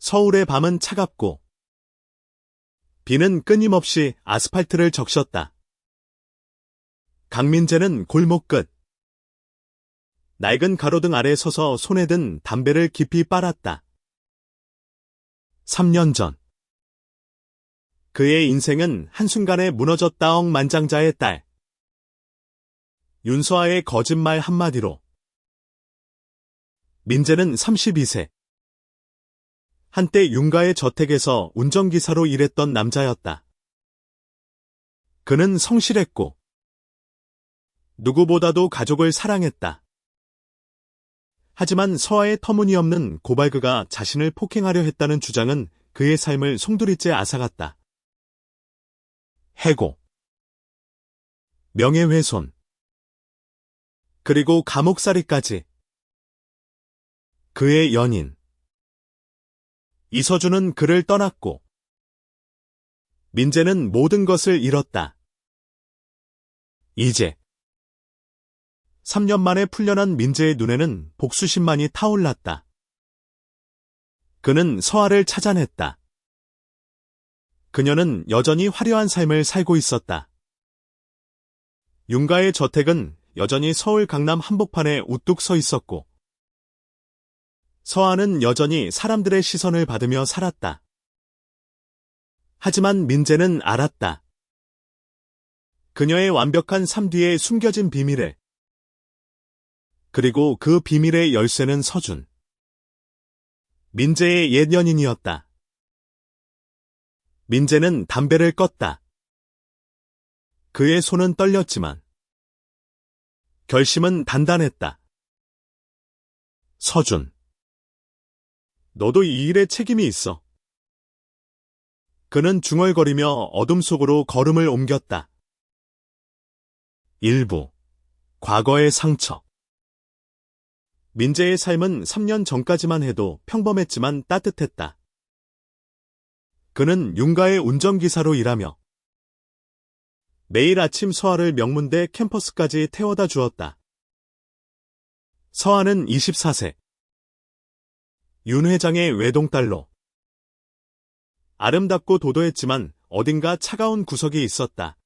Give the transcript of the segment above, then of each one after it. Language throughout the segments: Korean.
서울의 밤은 차갑고 비는 끊임없이 아스팔트를 적셨다. 강민재는 골목 끝 낡은 가로등 아래 서서 손에 든 담배를 깊이 빨았다. 3년 전 그의 인생은 한순간에 무너졌다. 억만장자의 딸 윤서아의 거짓말 한마디로 민재는 32세. 한때 윤가의 저택에서 운전기사로 일했던 남자였다. 그는 성실했고 누구보다도 가족을 사랑했다. 하지만 서아의 터무니없는 고발그가 자신을 폭행하려 했다는 주장은 그의 삶을 송두리째 앗아갔다. 해고, 명예훼손, 그리고 감옥살이까지. 그의 연인 이서준은 그를 떠났고 민재는 모든 것을 잃었다. 이제 3년 만에 풀려난 민재의 눈에는 복수심만이 타올랐다. 그는 서아를 찾아냈다. 그녀는 여전히 화려한 삶을 살고 있었다. 윤가의 저택은 여전히 서울 강남 한복판에 우뚝 서 있었고 서아는 여전히 사람들의 시선을 받으며 살았다. 하지만 민재는 알았다. 그녀의 완벽한 삶 뒤에 숨겨진 비밀을. 그리고 그 비밀의 열쇠는 서준. 민재의 옛 연인이었다. 민재는 담배를 껐다. 그의 손은 떨렸지만 결심은 단단했다. 서준. 너도 이 일에 책임이 있어. 그는 중얼거리며 어둠 속으로 걸음을 옮겼다. 일부. 과거의 상처. 민재의 삶은 3년 전까지만 해도 평범했지만 따뜻했다. 그는 윤가의 운전기사로 일하며 매일 아침 서아를 명문대 캠퍼스까지 태워다 주었다. 서아는 24세. 윤 회장의 외동딸로. 아름답고 도도했지만 어딘가 차가운 구석이 있었다.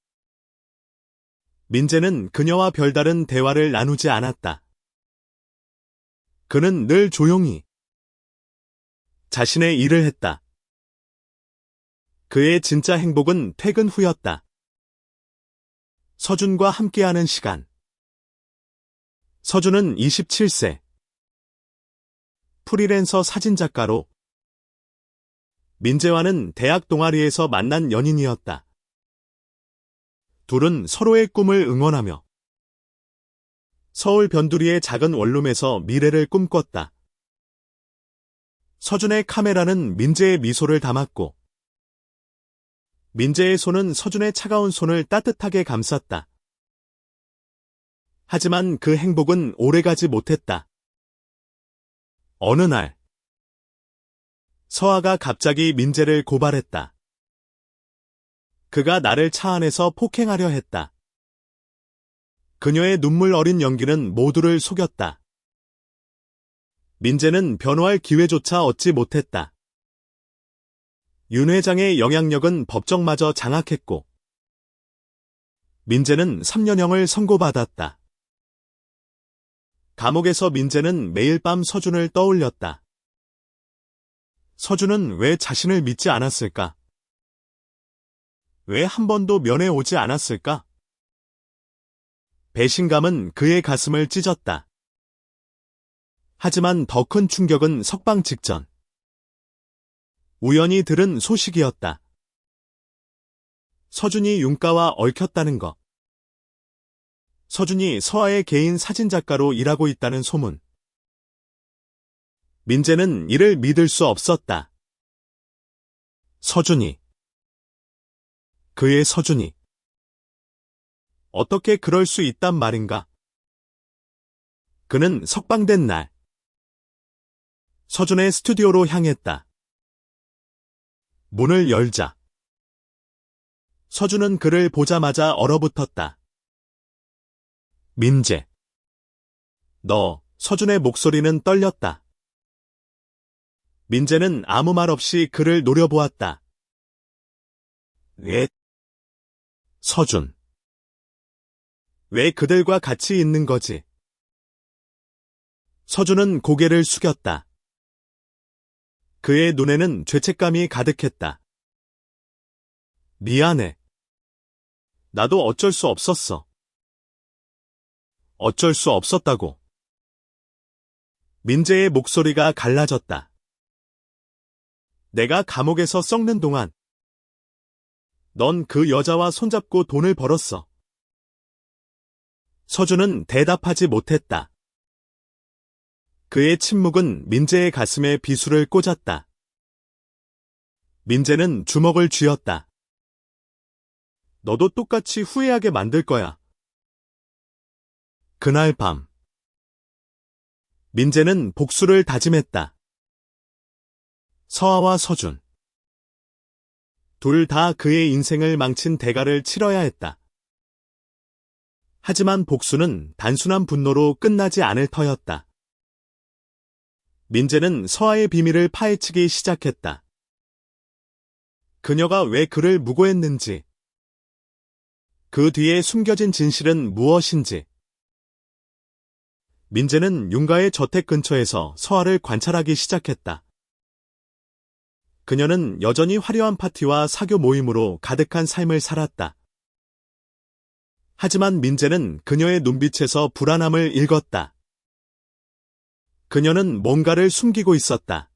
민재는 그녀와 별다른 대화를 나누지 않았다. 그는 늘 조용히 자신의 일을 했다. 그의 진짜 행복은 퇴근 후였다. 서준과 함께하는 시간. 서준은 27세. 프리랜서 사진작가로 민재와는 대학 동아리에서 만난 연인이었다. 둘은 서로의 꿈을 응원하며 서울 변두리의 작은 원룸에서 미래를 꿈꿨다. 서준의 카메라는 민재의 미소를 담았고 민재의 손은 서준의 차가운 손을 따뜻하게 감쌌다. 하지만 그 행복은 오래가지 못했다. 어느 날 서아가 갑자기 민재를 고발했다. 그가 나를 차 안에서 폭행하려 했다. 그녀의 눈물 어린 연기는 모두를 속였다. 민재는 변호할 기회조차 얻지 못했다. 윤 회장의 영향력은 법정마저 장악했고 민재는 3년형을 선고받았다. 감옥에서 민재는 매일 밤 서준을 떠올렸다. 서준은 왜 자신을 믿지 않았을까? 왜 한 번도 면회 오지 않았을까? 배신감은 그의 가슴을 찢었다. 하지만 더 큰 충격은 석방 직전. 우연히 들은 소식이었다. 서준이 윤가와 얽혔다는 것. 서준이 서아의 개인 사진작가로 일하고 있다는 소문. 민재는 이를 믿을 수 없었다. 서준이. 그의 서준이. 어떻게 그럴 수 있단 말인가? 그는 석방된 날 서준의 스튜디오로 향했다. 문을 열자 서준은 그를 보자마자 얼어붙었다. 민재. 너, 서준의 목소리는 떨렸다. 민재는 아무 말 없이 그를 노려보았다. 왜? 서준. 왜 그들과 같이 있는 거지? 서준은 고개를 숙였다. 그의 눈에는 죄책감이 가득했다. 미안해. 나도 어쩔 수 없었어. 어쩔 수 없었다고. 민재의 목소리가 갈라졌다. 내가 감옥에서 썩는 동안 넌 그 여자와 손잡고 돈을 벌었어. 서준은 대답하지 못했다. 그의 침묵은 민재의 가슴에 비수를 꽂았다. 민재는 주먹을 쥐었다. 너도 똑같이 후회하게 만들 거야. 그날 밤 민재는 복수를 다짐했다. 서아와 서준 둘 다 그의 인생을 망친 대가를 치러야 했다. 하지만 복수는 단순한 분노로 끝나지 않을 터였다. 민재는 서아의 비밀을 파헤치기 시작했다. 그녀가 왜 그를 무고했는지, 그 뒤에 숨겨진 진실은 무엇인지. 민재는 윤가의 저택 근처에서 서아를 관찰하기 시작했다. 그녀는 여전히 화려한 파티와 사교 모임으로 가득한 삶을 살았다. 하지만 민재는 그녀의 눈빛에서 불안함을 읽었다. 그녀는 뭔가를 숨기고 있었다.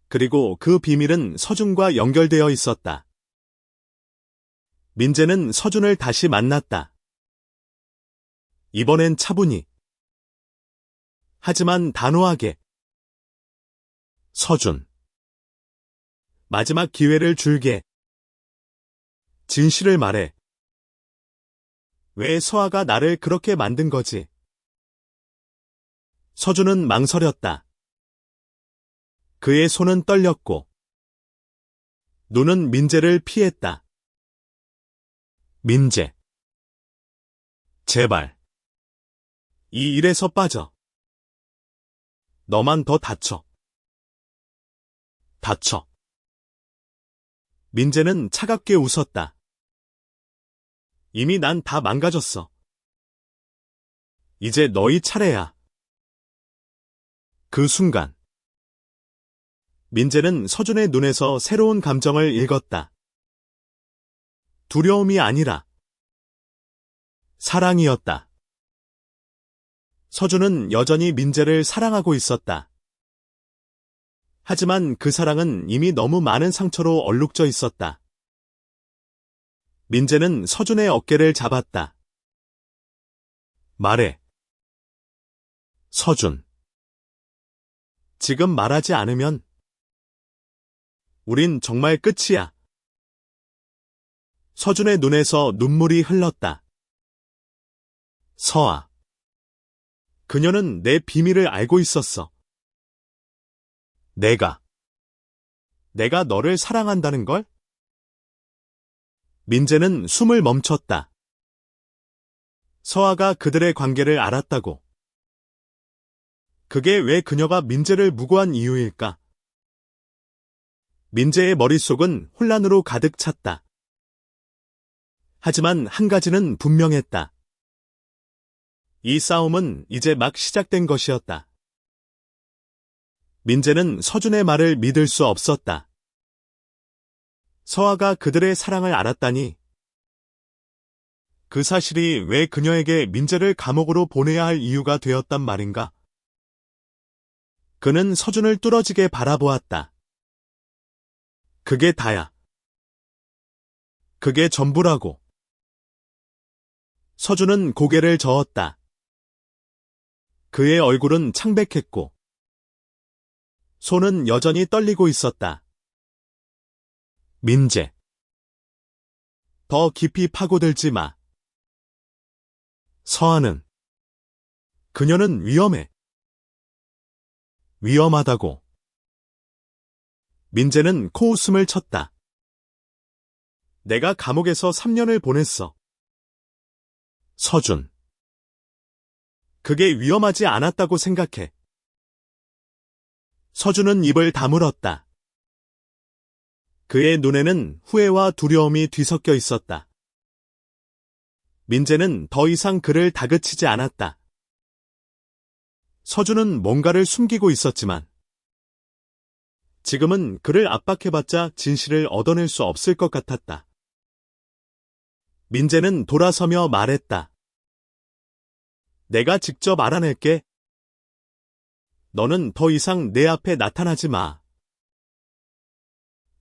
그리고 그 비밀은 서준과 연결되어 있었다. 민재는 서준을 다시 만났다. 이번엔 차분히. 하지만 단호하게. 서준. 마지막 기회를 줄게. 진실을 말해. 왜 서아가 나를 그렇게 만든 거지? 서준은 망설였다. 그의 손은 떨렸고 눈은 민재를 피했다. 민재. 제발. 이 일에서 빠져. 너만 더 다쳐. 다쳐. 민재는 차갑게 웃었다. 이미 난 다 망가졌어. 이제 너희 차례야. 그 순간 민재는 서준의 눈에서 새로운 감정을 읽었다. 두려움이 아니라 사랑이었다. 서준은 여전히 민재를 사랑하고 있었다. 하지만 그 사랑은 이미 너무 많은 상처로 얼룩져 있었다. 민재는 서준의 어깨를 잡았다. 말해. 서준. 지금 말하지 않으면 우린 정말 끝이야. 서준의 눈에서 눈물이 흘렀다. 서아. 그녀는 내 비밀을 알고 있었어. 내가 너를 사랑한다는 걸? 민재는 숨을 멈췄다. 서아가 그들의 관계를 알았다고. 그게 왜 그녀가 민재를 무고한 이유일까? 민재의 머릿속은 혼란으로 가득 찼다. 하지만 한 가지는 분명했다. 이 싸움은 이제 막 시작된 것이었다. 민재는 서준의 말을 믿을 수 없었다. 서아가 그들의 사랑을 알았다니. 그 사실이 왜 그녀에게 민재를 감옥으로 보내야 할 이유가 되었단 말인가? 그는 서준을 뚫어지게 바라보았다. 그게 다야. 그게 전부라고. 서준은 고개를 저었다. 그의 얼굴은 창백했고 손은 여전히 떨리고 있었다. 민재. 더 깊이 파고들지 마. 서아는. 그녀는 위험해. 위험하다고. 민재는 코웃음을 쳤다. 내가 감옥에서 3년을 보냈어. 서준. 그게 위험하지 않았다고 생각해. 서준은 입을 다물었다. 그의 눈에는 후회와 두려움이 뒤섞여 있었다. 민재는 더 이상 그를 다그치지 않았다. 서준은 뭔가를 숨기고 있었지만 지금은 그를 압박해봤자 진실을 얻어낼 수 없을 것 같았다. 민재는 돌아서며 말했다. 내가 직접 알아낼게. 너는 더 이상 내 앞에 나타나지 마.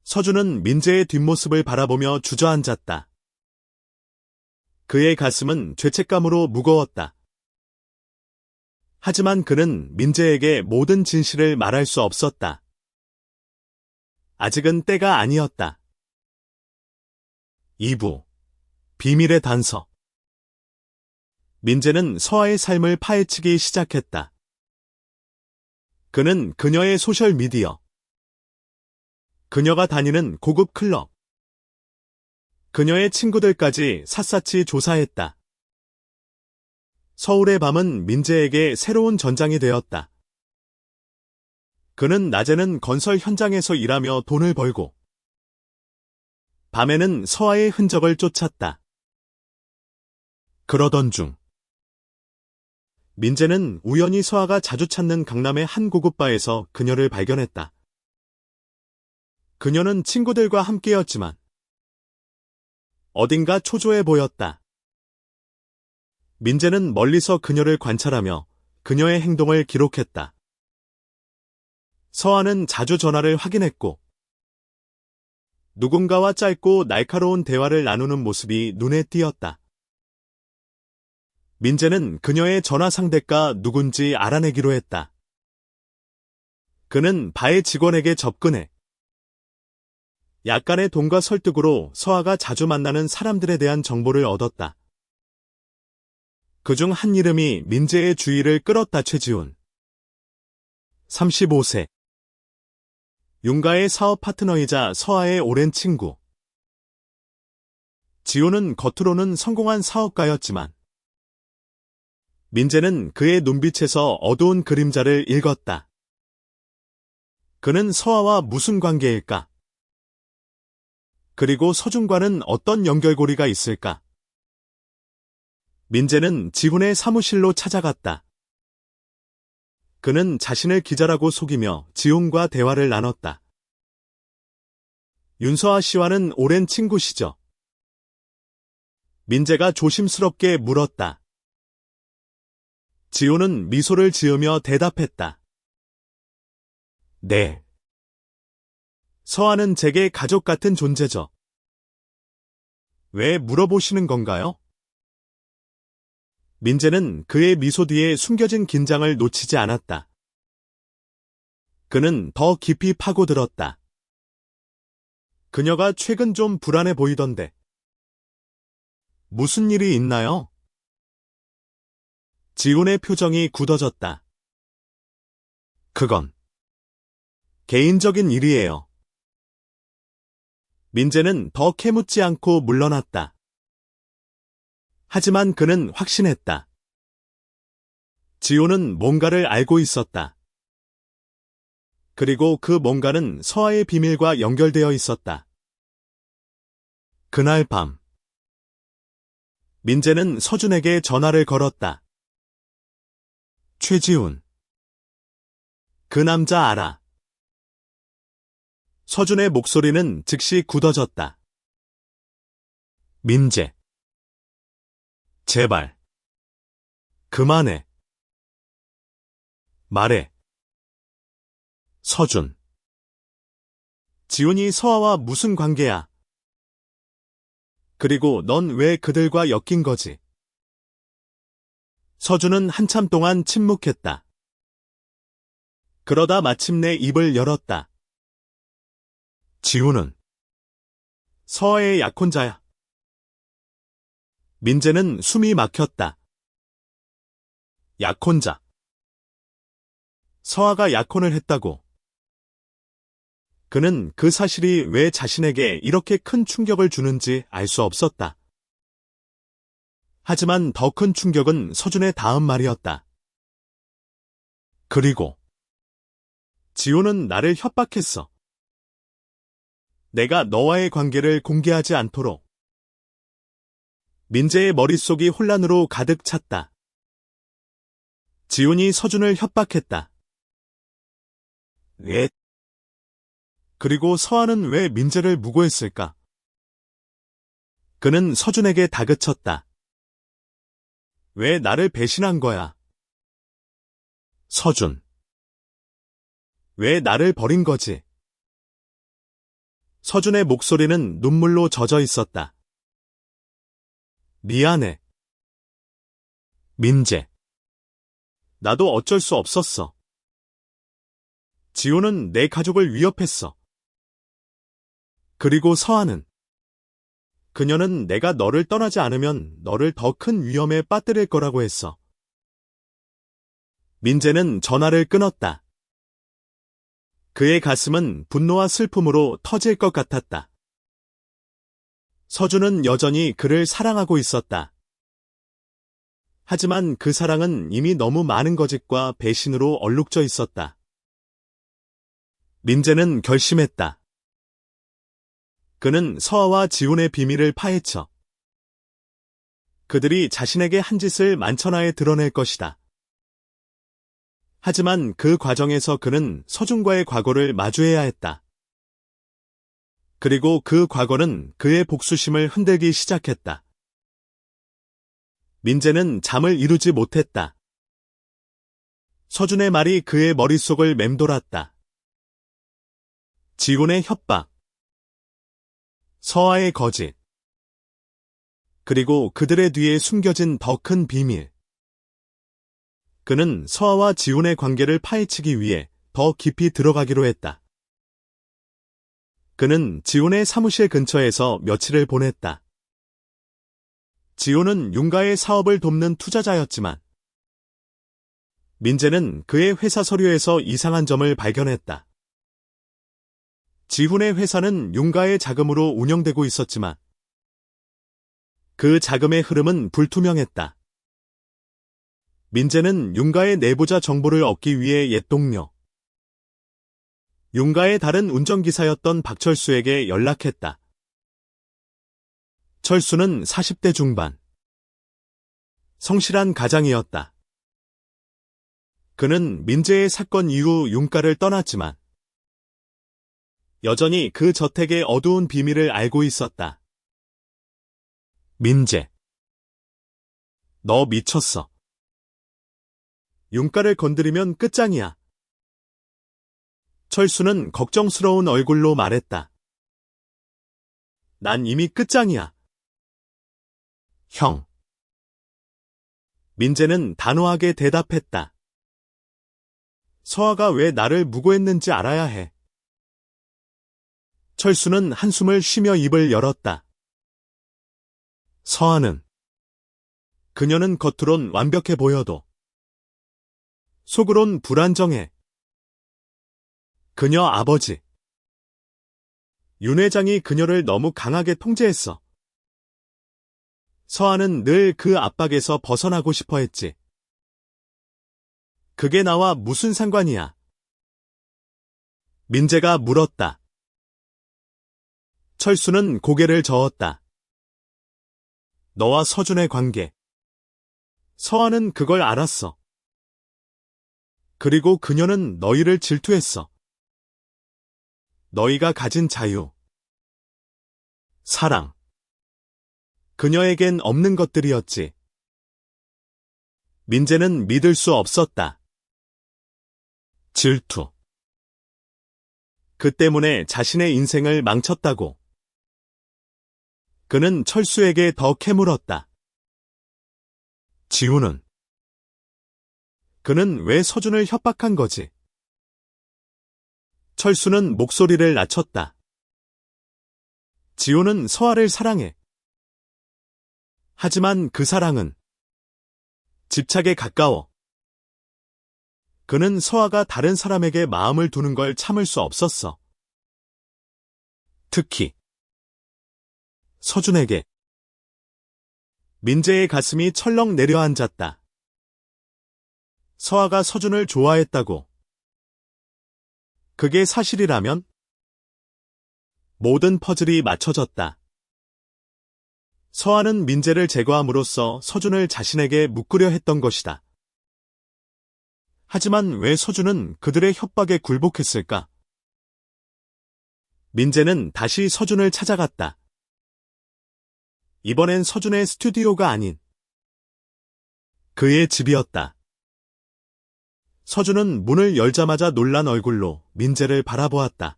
서준은 민재의 뒷모습을 바라보며 주저앉았다. 그의 가슴은 죄책감으로 무거웠다. 하지만 그는 민재에게 모든 진실을 말할 수 없었다. 아직은 때가 아니었다. 2부 비밀의 단서. 민재는 서아의 삶을 파헤치기 시작했다. 그는 그녀의 소셜미디어, 그녀가 다니는 고급 클럽, 그녀의 친구들까지 샅샅이 조사했다. 서울의 밤은 민재에게 새로운 전장이 되었다. 그는 낮에는 건설 현장에서 일하며 돈을 벌고, 밤에는 서아의 흔적을 쫓았다. 그러던 중, 민재는 우연히 서아가 자주 찾는 강남의 한 고급바에서 그녀를 발견했다. 그녀는 친구들과 함께였지만 어딘가 초조해 보였다. 민재는 멀리서 그녀를 관찰하며 그녀의 행동을 기록했다. 서아는 자주 전화를 확인했고 누군가와 짧고 날카로운 대화를 나누는 모습이 눈에 띄었다. 민재는 그녀의 전화 상대가 누군지 알아내기로 했다. 그는 바의 직원에게 접근해 약간의 돈과 설득으로 서아가 자주 만나는 사람들에 대한 정보를 얻었다. 그중 한 이름이 민재의 주의를 끌었다. 최지훈. 35세. 윤가의 사업 파트너이자 서아의 오랜 친구. 지훈은 겉으로는 성공한 사업가였지만 민재는 그의 눈빛에서 어두운 그림자를 읽었다. 그는 서아와 무슨 관계일까? 그리고 서준과는 어떤 연결고리가 있을까? 민재는 지훈의 사무실로 찾아갔다. 그는 자신을 기자라고 속이며 지훈과 대화를 나눴다. 윤서아 씨와는 오랜 친구시죠? 민재가 조심스럽게 물었다. 지훈은 미소를 지으며 대답했다. 네. 서아는 제게 가족 같은 존재죠. 왜 물어보시는 건가요? 민재는 그의 미소 뒤에 숨겨진 긴장을 놓치지 않았다. 그는 더 깊이 파고들었다. 그녀가 최근 좀 불안해 보이던데. 무슨 일이 있나요? 지훈의 표정이 굳어졌다. 그건 개인적인 일이에요. 민재는 더 캐묻지 않고 물러났다. 하지만 그는 확신했다. 지훈은 뭔가를 알고 있었다. 그리고 그 뭔가는 서아의 비밀과 연결되어 있었다. 그날 밤, 민재는 서준에게 전화를 걸었다. 최지훈. 그 남자 알아. 서준의 목소리는 즉시 굳어졌다. 민재. 제발. 그만해. 말해. 서준. 지훈이 서아와 무슨 관계야? 그리고 넌 왜 그들과 엮인 거지? 서준은 한참 동안 침묵했다. 그러다 마침내 입을 열었다. 지훈은 서아의 약혼자야. 민재는 숨이 막혔다. 약혼자. 서아가 약혼을 했다고. 그는 그 사실이 왜 자신에게 이렇게 큰 충격을 주는지 알 수 없었다. 하지만 더 큰 충격은 서준의 다음 말이었다. 그리고 지호는 나를 협박했어. 내가 너와의 관계를 공개하지 않도록. 민재의 머릿속이 혼란으로 가득 찼다. 지훈이 서준을 협박했다. 왜? 그리고 서아는 왜 민재를 무고했을까? 그는 서준에게 다그쳤다. 왜 나를 배신한 거야? 서준. 왜 나를 버린 거지? 서준의 목소리는 눈물로 젖어 있었다. 미안해. 민재. 나도 어쩔 수 없었어. 지호는 내 가족을 위협했어. 그리고 서아는. 그녀는 내가 너를 떠나지 않으면 너를 더 큰 위험에 빠뜨릴 거라고 했어. 민재는 전화를 끊었다. 그의 가슴은 분노와 슬픔으로 터질 것 같았다. 서준은 여전히 그를 사랑하고 있었다. 하지만 그 사랑은 이미 너무 많은 거짓과 배신으로 얼룩져 있었다. 민재는 결심했다. 그는 서아와 지훈의 비밀을 파헤쳐 그들이 자신에게 한 짓을 만천하에 드러낼 것이다. 하지만 그 과정에서 그는 서준과의 과거를 마주해야 했다. 그리고 그 과거는 그의 복수심을 흔들기 시작했다. 민재는 잠을 이루지 못했다. 서준의 말이 그의 머릿속을 맴돌았다. 지훈의 협박, 서아의 거짓, 그리고 그들의 뒤에 숨겨진 더 큰 비밀. 그는 서아와 지훈의 관계를 파헤치기 위해 더 깊이 들어가기로 했다. 그는 지훈의 사무실 근처에서 며칠을 보냈다. 지훈은 윤가의 사업을 돕는 투자자였지만 민재는 그의 회사 서류에서 이상한 점을 발견했다. 지훈의 회사는 윤가의 자금으로 운영되고 있었지만 그 자금의 흐름은 불투명했다. 민재는 윤가의 내부자 정보를 얻기 위해 옛 동료, 윤가의 다른 운전기사였던 박철수에게 연락했다. 철수는 40대 중반. 성실한 가장이었다. 그는 민재의 사건 이후 윤가를 떠났지만 여전히 그 저택의 어두운 비밀을 알고 있었다. 민재. 너 미쳤어. 윤가를 건드리면 끝장이야. 철수는 걱정스러운 얼굴로 말했다. 난 이미 끝장이야. 형. 민재는 단호하게 대답했다. 서아가 왜 나를 무고했는지 알아야 해. 철수는 한숨을 쉬며 입을 열었다. 서아는. 그녀는 겉으론 완벽해 보여도 속으론 불안정해. 그녀 아버지. 윤 회장이 그녀를 너무 강하게 통제했어. 서아는 늘 그 압박에서 벗어나고 싶어 했지. 그게 나와 무슨 상관이야? 민재가 물었다. 철수는 고개를 저었다. 너와 서준의 관계. 서아는 그걸 알았어. 그리고 그녀는 너희를 질투했어. 너희가 가진 자유, 사랑. 그녀에겐 없는 것들이었지. 민재는 믿을 수 없었다. 질투. 그 때문에 자신의 인생을 망쳤다고. 그는 철수에게 더 캐물었다. 지훈은. 그는 왜 서준을 협박한 거지? 철수는 목소리를 낮췄다. 지훈은 서아를 사랑해. 하지만 그 사랑은 집착에 가까워. 그는 서아가 다른 사람에게 마음을 두는 걸 참을 수 없었어. 특히 서준에게. 민재의 가슴이 철렁 내려앉았다. 서아가 서준을 좋아했다고. 그게 사실이라면? 모든 퍼즐이 맞춰졌다. 서아는 민재를 제거함으로써 서준을 자신에게 묶으려 했던 것이다. 하지만 왜 서준은 그들의 협박에 굴복했을까? 민재는 다시 서준을 찾아갔다. 이번엔 서준의 스튜디오가 아닌 그의 집이었다. 서준은 문을 열자마자 놀란 얼굴로 민재를 바라보았다.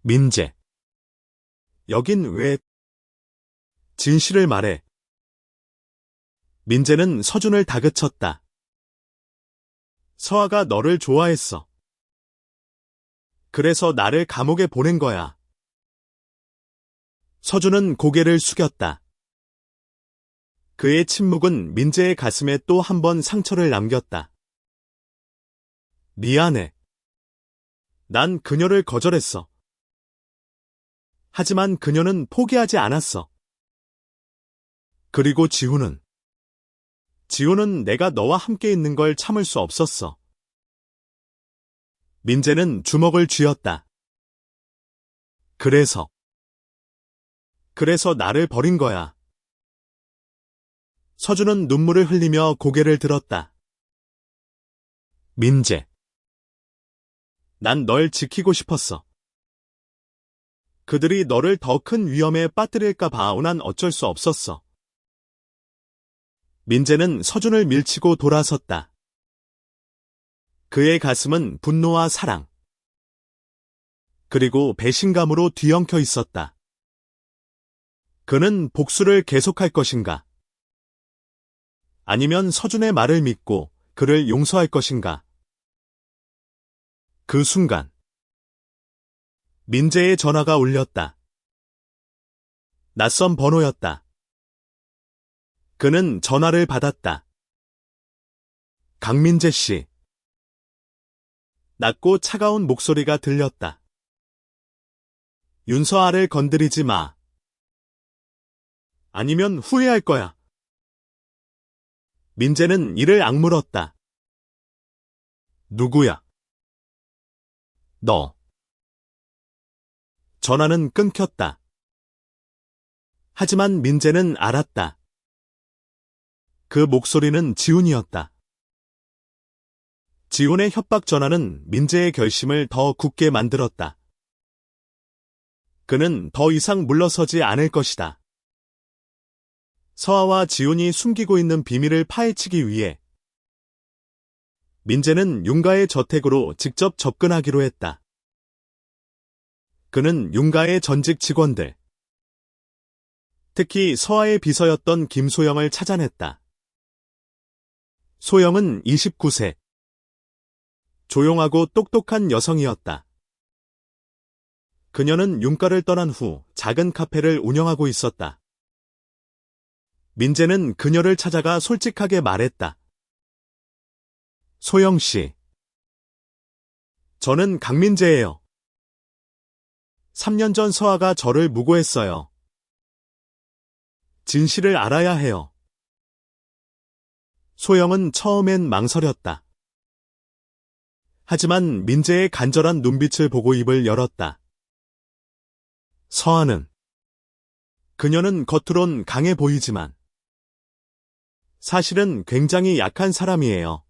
민재. 여긴 왜? 진실을 말해. 민재는 서준을 다그쳤다. 서아가 너를 좋아했어. 그래서 나를 감옥에 보낸 거야. 서준은 고개를 숙였다. 그의 침묵은 민재의 가슴에 또 한 번 상처를 남겼다. 미안해. 난 그녀를 거절했어. 하지만 그녀는 포기하지 않았어. 그리고 지우는 내가 너와 함께 있는 걸 참을 수 없었어. 민재는 주먹을 쥐었다. 그래서 나를 버린 거야. 서준은 눈물을 흘리며 고개를 들었다. 민재. 난 널 지키고 싶었어. 그들이 너를 더 큰 위험에 빠뜨릴까 봐 난 어쩔 수 없었어. 민재는 서준을 밀치고 돌아섰다. 그의 가슴은 분노와 사랑, 그리고 배신감으로 뒤엉켜 있었다. 그는 복수를 계속할 것인가? 아니면 서준의 말을 믿고 그를 용서할 것인가? 그 순간 민재의 전화가 울렸다. 낯선 번호였다. 그는 전화를 받았다. 강민재 씨. 낮고 차가운 목소리가 들렸다. 윤서아를 건드리지 마. 아니면 후회할 거야. 민재는 이를 악물었다. 누구야? 너. 전화는 끊겼다. 하지만 민재는 알았다. 그 목소리는 지훈이었다. 지훈의 협박 전화는 민재의 결심을 더 굳게 만들었다. 그는 더 이상 물러서지 않을 것이다. 서아와 지훈이 숨기고 있는 비밀을 파헤치기 위해 민재는 윤가의 저택으로 직접 접근하기로 했다. 그는 윤가의 전직 직원들, 특히 서아의 비서였던 김소영을 찾아냈다. 소영은 29세. 조용하고 똑똑한 여성이었다. 그녀는 윤가를 떠난 후 작은 카페를 운영하고 있었다. 민재는 그녀를 찾아가 솔직하게 말했다. 소영 씨. 저는 강민재예요. 3년 전 서아가 저를 무고했어요. 진실을 알아야 해요. 소영은 처음엔 망설였다. 하지만 민재의 간절한 눈빛을 보고 입을 열었다. 서아는 그녀는 겉으론 강해 보이지만 사실은 굉장히 약한 사람이에요.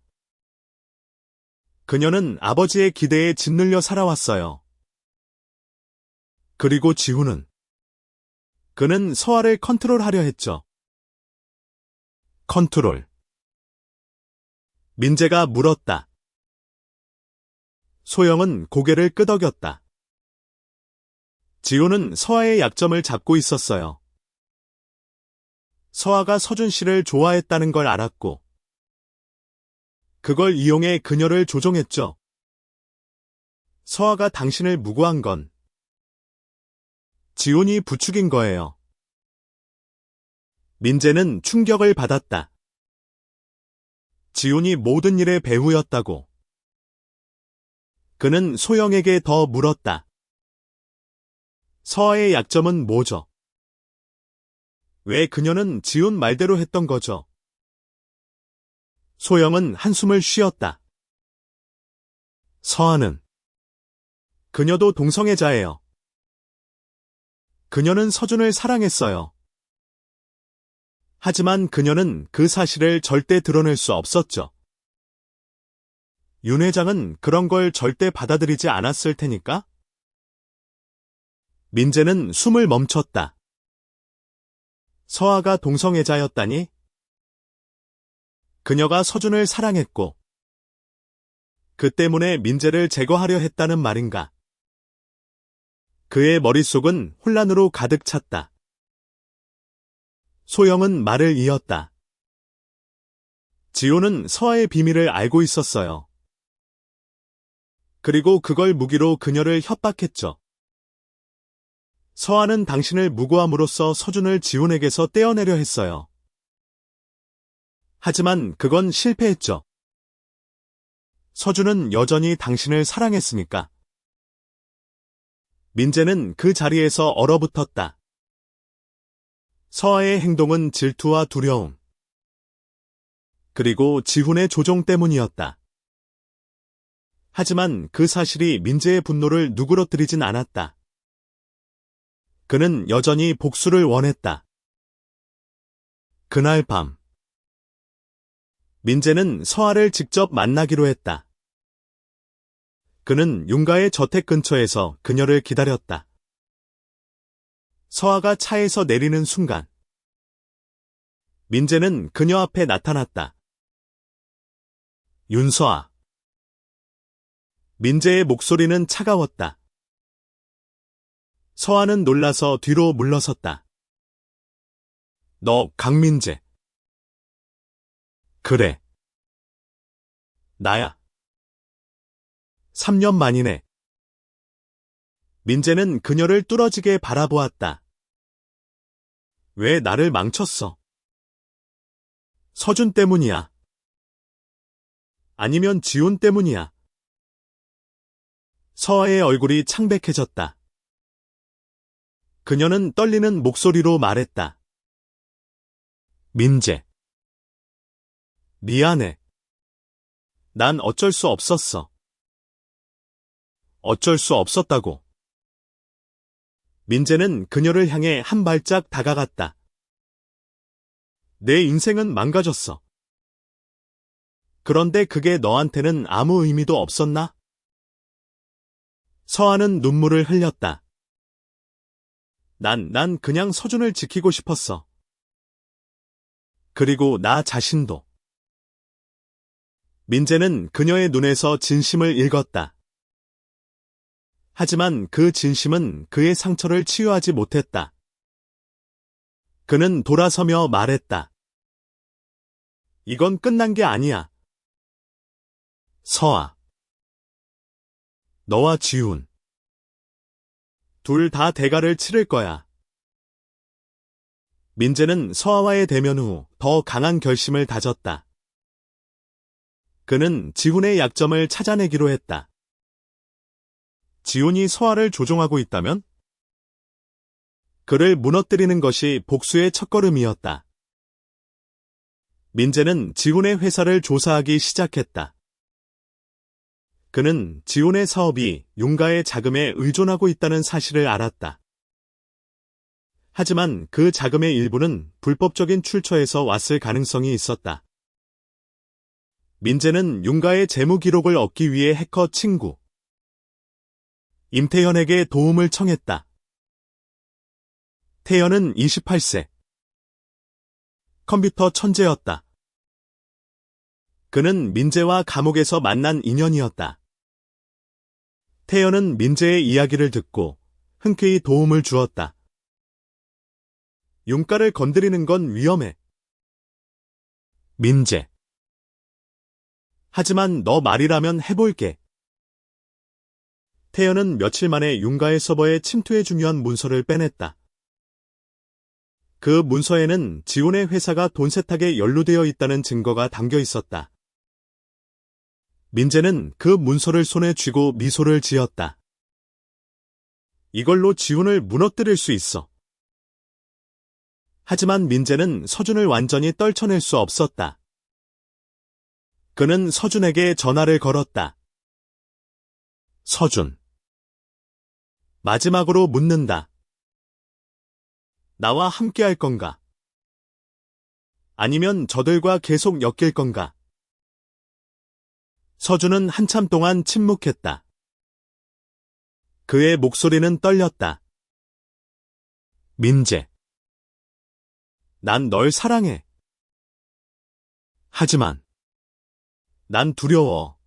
그녀는 아버지의 기대에 짓눌려 살아왔어요. 그리고 지훈은 그는 서아를 컨트롤하려 했죠. 컨트롤. 민재가 물었다. 소영은 고개를 끄덕였다. 지훈은 서아의 약점을 잡고 있었어요. 서아가 서준 씨를 좋아했다는 걸 알았고 그걸 이용해 그녀를 조종했죠. 서아가 당신을 무고한 건 지훈이 부추긴 거예요. 민재는 충격을 받았다. 지훈이 모든 일의 배후였다고. 그는 소영에게 더 물었다. 서아의 약점은 뭐죠? 왜 그녀는 지훈 말대로 했던 거죠? 소영은 한숨을 쉬었다. 서아는 그녀도 동성애자예요. 그녀는 서준을 사랑했어요. 하지만 그녀는 그 사실을 절대 드러낼 수 없었죠. 윤 회장은 그런 걸 절대 받아들이지 않았을 테니까? 민재는 숨을 멈췄다. 서아가 동성애자였다니? 그녀가 서준을 사랑했고, 그 때문에 민재를 제거하려 했다는 말인가? 그의 머릿속은 혼란으로 가득 찼다. 소영은 말을 이었다. 지호는 서아의 비밀을 알고 있었어요. 그리고 그걸 무기로 그녀를 협박했죠. 서아는 당신을 무고함으로써 서준을 지훈에게서 떼어내려 했어요. 하지만 그건 실패했죠. 서준은 여전히 당신을 사랑했으니까. 민재는 그 자리에서 얼어붙었다. 서아의 행동은 질투와 두려움, 그리고 지훈의 조종 때문이었다. 하지만 그 사실이 민재의 분노를 누그러뜨리진 않았다. 그는 여전히 복수를 원했다. 그날 밤, 민재는 서아를 직접 만나기로 했다. 그는 윤가의 저택 근처에서 그녀를 기다렸다. 서아가 차에서 내리는 순간, 민재는 그녀 앞에 나타났다. 윤서아. 민재의 목소리는 차가웠다. 서아는 놀라서 뒤로 물러섰다. 너 강민재. 그래. 나야. 3년 만이네. 민재는 그녀를 뚫어지게 바라보았다. 왜 나를 망쳤어? 서준 때문이야. 아니면 지훈 때문이야. 서아의 얼굴이 창백해졌다. 그녀는 떨리는 목소리로 말했다. 민재. 미안해. 난 어쩔 수 없었어. 어쩔 수 없었다고. 민재는 그녀를 향해 한 발짝 다가갔다. 내 인생은 망가졌어. 그런데 그게 너한테는 아무 의미도 없었나? 서아는 눈물을 흘렸다. 난 그냥 서준을 지키고 싶었어. 그리고 나 자신도. 민재는 그녀의 눈에서 진심을 읽었다. 하지만 그 진심은 그의 상처를 치유하지 못했다. 그는 돌아서며 말했다. 이건 끝난 게 아니야. 서아. 너와 지훈. 둘 다 대가를 치를 거야. 민재는 서아와의 대면 후 더 강한 결심을 다졌다. 그는 지훈의 약점을 찾아내기로 했다. 지훈이 서아를 조종하고 있다면? 그를 무너뜨리는 것이 복수의 첫걸음이었다. 민재는 지훈의 회사를 조사하기 시작했다. 그는 지훈의 사업이 윤가의 자금에 의존하고 있다는 사실을 알았다. 하지만 그 자금의 일부는 불법적인 출처에서 왔을 가능성이 있었다. 민재는 윤가의 재무 기록을 얻기 위해 해커 친구 임태현에게 도움을 청했다. 태현은 28세. 컴퓨터 천재였다. 그는 민재와 감옥에서 만난 인연이었다. 태현은 민재의 이야기를 듣고 흔쾌히 도움을 주었다. 윤가를 건드리는 건 위험해. 민재. 하지만 너 말이라면 해볼게. 태현은 며칠 만에 윤가의 서버에 침투해 중요한 문서를 빼냈다. 그 문서에는 지훈의 회사가 돈 세탁에 연루되어 있다는 증거가 담겨 있었다. 민재는 그 문서를 손에 쥐고 미소를 지었다. 이걸로 지훈을 무너뜨릴 수 있어. 하지만 민재는 서준을 완전히 떨쳐낼 수 없었다. 그는 서준에게 전화를 걸었다. 서준. 마지막으로 묻는다. 나와 함께 할 건가? 아니면 저들과 계속 엮일 건가? 서준은 한참 동안 침묵했다. 그의 목소리는 떨렸다. 민재. 난 널 사랑해. 하지만 난 두려워.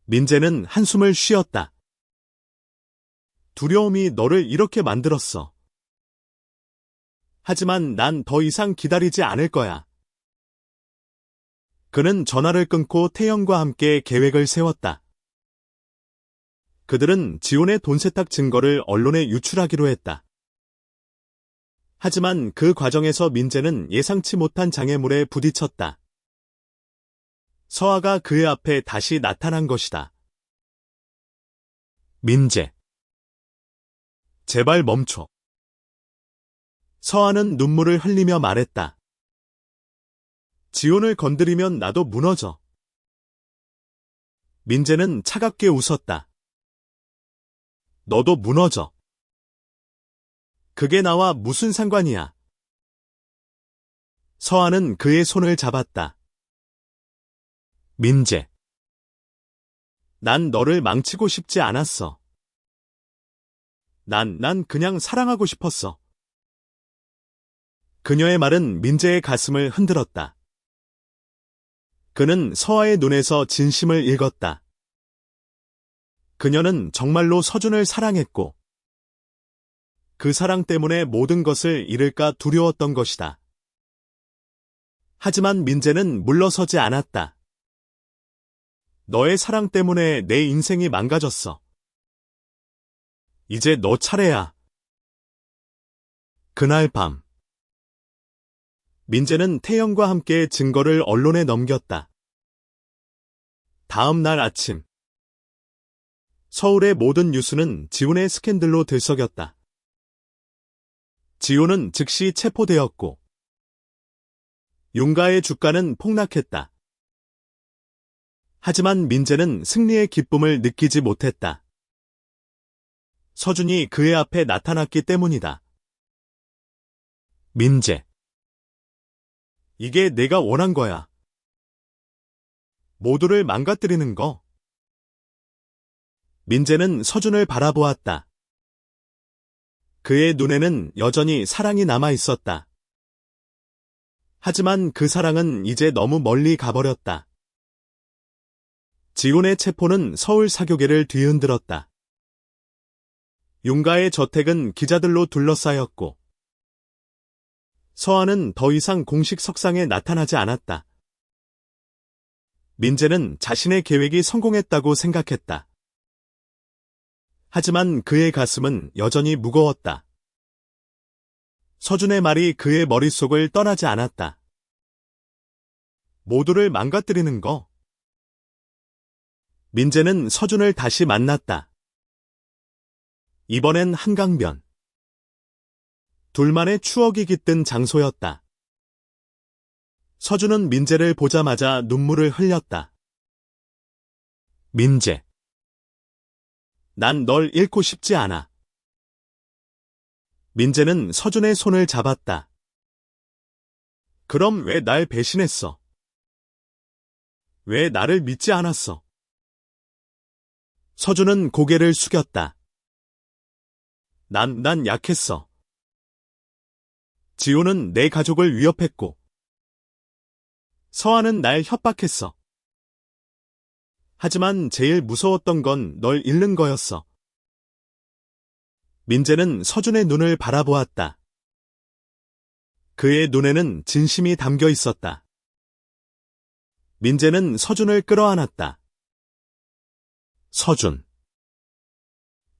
민재는 한숨을 쉬었다. 두려움이 너를 이렇게 만들었어. 하지만 난 더 이상 기다리지 않을 거야. 그는 전화를 끊고 태영과 함께 계획을 세웠다. 그들은 지훈의 돈 세탁 증거를 언론에 유출하기로 했다. 하지만 그 과정에서 민재는 예상치 못한 장애물에 부딪혔다. 서아가 그의 앞에 다시 나타난 것이다. 민재. 제발 멈춰. 서아는 눈물을 흘리며 말했다. 지훈을 건드리면 나도 무너져. 민재는 차갑게 웃었다. 너도 무너져. 그게 나와 무슨 상관이야. 서아는 그의 손을 잡았다. 민재. 난 너를 망치고 싶지 않았어. 난 그냥 사랑하고 싶었어. 그녀의 말은 민재의 가슴을 흔들었다. 그는 서아의 눈에서 진심을 읽었다. 그녀는 정말로 서준을 사랑했고, 그 사랑 때문에 모든 것을 잃을까 두려웠던 것이다. 하지만 민재는 물러서지 않았다. 너의 사랑 때문에 내 인생이 망가졌어. 이제 너 차례야. 그날 밤. 민재는 태영과 함께 증거를 언론에 넘겼다. 다음 날 아침. 서울의 모든 뉴스는 지훈의 스캔들로 들썩였다. 지훈은 즉시 체포되었고, 윤가의 주가는 폭락했다. 하지만 민재는 승리의 기쁨을 느끼지 못했다. 서준이 그의 앞에 나타났기 때문이다. 민재. 이게 내가 원한 거야. 모두를 망가뜨리는 거. 민재는 서준을 바라보았다. 그의 눈에는 여전히 사랑이 남아 있었다. 하지만 그 사랑은 이제 너무 멀리 가버렸다. 지훈의 체포는 서울 사교계를 뒤흔들었다. 윤가의 저택은 기자들로 둘러싸였고, 서아는 더 이상 공식 석상에 나타나지 않았다. 민재는 자신의 계획이 성공했다고 생각했다. 하지만 그의 가슴은 여전히 무거웠다. 서준의 말이 그의 머릿속을 떠나지 않았다. 모두를 망가뜨리는 거. 민재는 서준을 다시 만났다. 이번엔 한강변. 둘만의 추억이 깃든 장소였다. 서준은 민재를 보자마자 눈물을 흘렸다. 민재. 난 널 잃고 싶지 않아. 민재는 서준의 손을 잡았다. 그럼 왜 날 배신했어? 왜 나를 믿지 않았어? 서준은 고개를 숙였다. 난 약했어. 지호는 내 가족을 위협했고, 서아는 날 협박했어. 하지만 제일 무서웠던 건 널 잃는 거였어. 민재는 서준의 눈을 바라보았다. 그의 눈에는 진심이 담겨 있었다. 민재는 서준을 끌어안았다. 서준.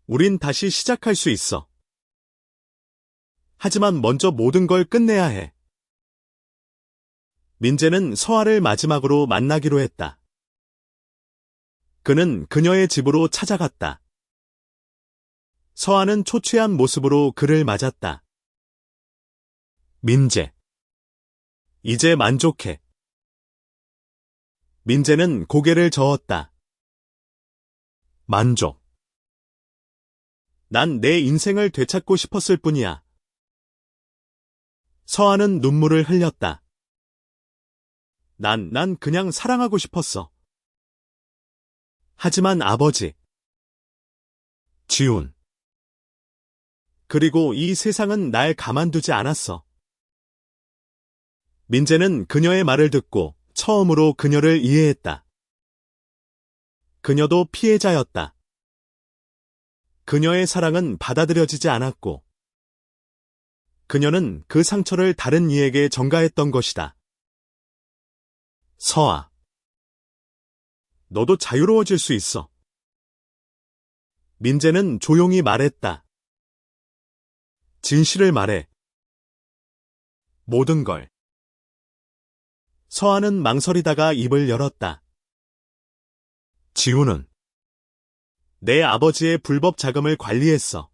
우린 다시 시작할 수 있어. 하지만 먼저 모든 걸 끝내야 해. 민재는 서아를 마지막으로 만나기로 했다. 그는 그녀의 집으로 찾아갔다. 서아는 초췌한 모습으로 그를 맞았다. 민재. 이제 만족해. 민재는 고개를 저었다. 만족. 난 내 인생을 되찾고 싶었을 뿐이야. 서아는 눈물을 흘렸다. 난 그냥 사랑하고 싶었어. 하지만 아버지. 지훈. 그리고 이 세상은 날 가만두지 않았어. 민재는 그녀의 말을 듣고 처음으로 그녀를 이해했다. 그녀도 피해자였다. 그녀의 사랑은 받아들여지지 않았고, 그녀는 그 상처를 다른 이에게 전가했던 것이다. 서아. 너도 자유로워질 수 있어. 민재는 조용히 말했다. 진실을 말해. 모든 걸. 서아는 망설이다가 입을 열었다. 지훈은 내 아버지의 불법 자금을 관리했어.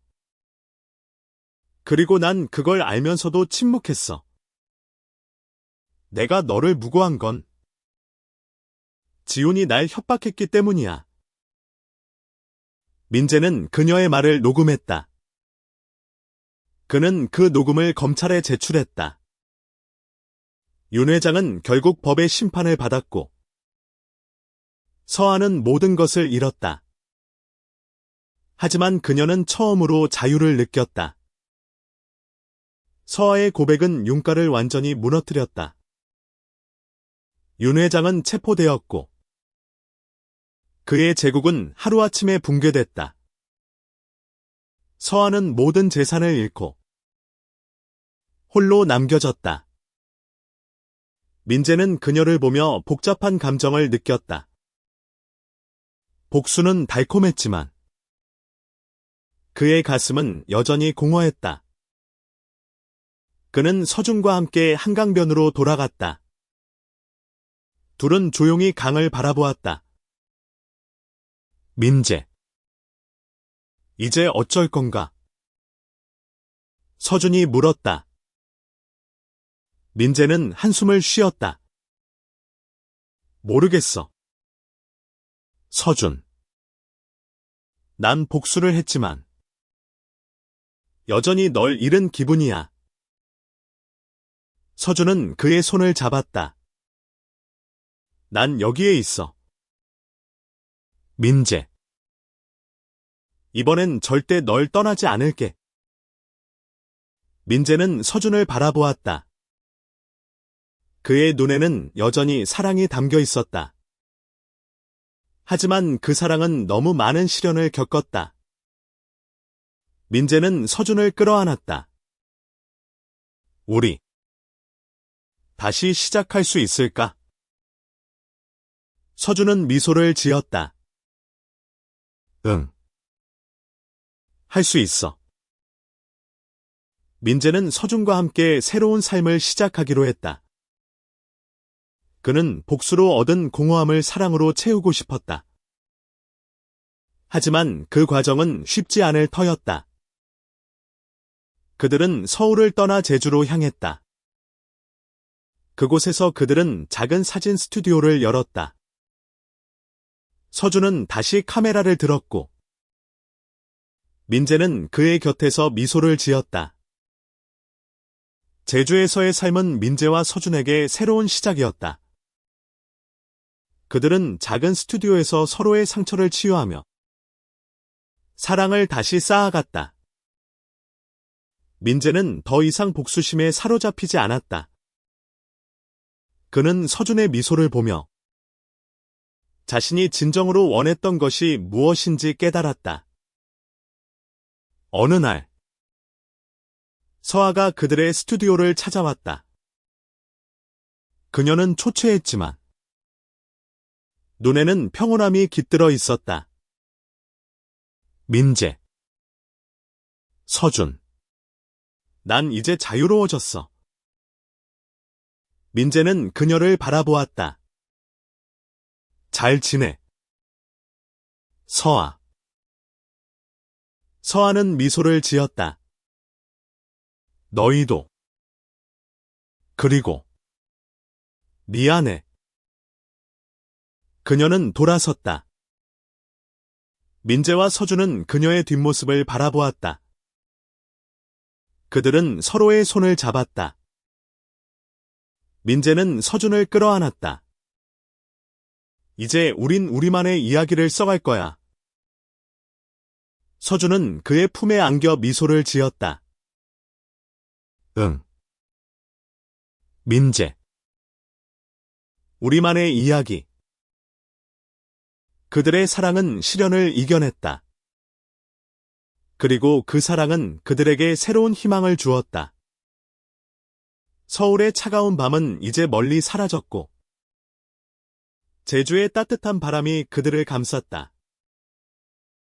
그리고 난 그걸 알면서도 침묵했어. 내가 너를 무고한 건 지훈이 날 협박했기 때문이야. 민재는 그녀의 말을 녹음했다. 그는 그 녹음을 검찰에 제출했다. 윤 회장은 결국 법의 심판을 받았고, 서아는 모든 것을 잃었다. 하지만 그녀는 처음으로 자유를 느꼈다. 서아의 고백은 윤가를 완전히 무너뜨렸다. 윤 회장은 체포되었고, 그의 제국은 하루아침에 붕괴됐다. 서아는 모든 재산을 잃고 홀로 남겨졌다. 민재는 그녀를 보며 복잡한 감정을 느꼈다. 복수는 달콤했지만 그의 가슴은 여전히 공허했다. 그는 서준과 함께 한강변으로 돌아갔다. 둘은 조용히 강을 바라보았다. 민재. 이제 어쩔 건가? 서준이 물었다. 민재는 한숨을 쉬었다. 모르겠어. 서준. 난 복수를 했지만 여전히 널 잃은 기분이야. 서준은 그의 손을 잡았다. 난 여기에 있어. 민재. 이번엔 절대 널 떠나지 않을게. 민재는 서준을 바라보았다. 그의 눈에는 여전히 사랑이 담겨 있었다. 하지만 그 사랑은 너무 많은 시련을 겪었다. 민재는 서준을 끌어안았다. 우리 다시 시작할 수 있을까? 서준은 미소를 지었다. 응. 할 수 있어. 민재는 서준과 함께 새로운 삶을 시작하기로 했다. 그는 복수로 얻은 공허함을 사랑으로 채우고 싶었다. 하지만 그 과정은 쉽지 않을 터였다. 그들은 서울을 떠나 제주로 향했다. 그곳에서 그들은 작은 사진 스튜디오를 열었다. 서준은 다시 카메라를 들었고, 민재는 그의 곁에서 미소를 지었다. 제주에서의 삶은 민재와 서준에게 새로운 시작이었다. 그들은 작은 스튜디오에서 서로의 상처를 치유하며 사랑을 다시 쌓아갔다. 민재는 더 이상 복수심에 사로잡히지 않았다. 그는 서준의 미소를 보며 자신이 진정으로 원했던 것이 무엇인지 깨달았다. 어느 날, 서아가 그들의 스튜디오를 찾아왔다. 그녀는 초췌했지만 눈에는 평온함이 깃들어 있었다. 민재. 서준. 난 이제 자유로워졌어. 민재는 그녀를 바라보았다. 잘 지내. 서아. 서아는 미소를 지었다. 너희도. 그리고 미안해. 그녀는 돌아섰다. 민재와 서준은 그녀의 뒷모습을 바라보았다. 그들은 서로의 손을 잡았다. 민재는 서준을 끌어안았다. 이제 우린 우리만의 이야기를 써갈 거야. 서준은 그의 품에 안겨 미소를 지었다. 응. 민재. 우리만의 이야기. 그들의 사랑은 시련을 이겨냈다. 그리고 그 사랑은 그들에게 새로운 희망을 주었다. 서울의 차가운 밤은 이제 멀리 사라졌고, 제주의 따뜻한 바람이 그들을 감쌌다.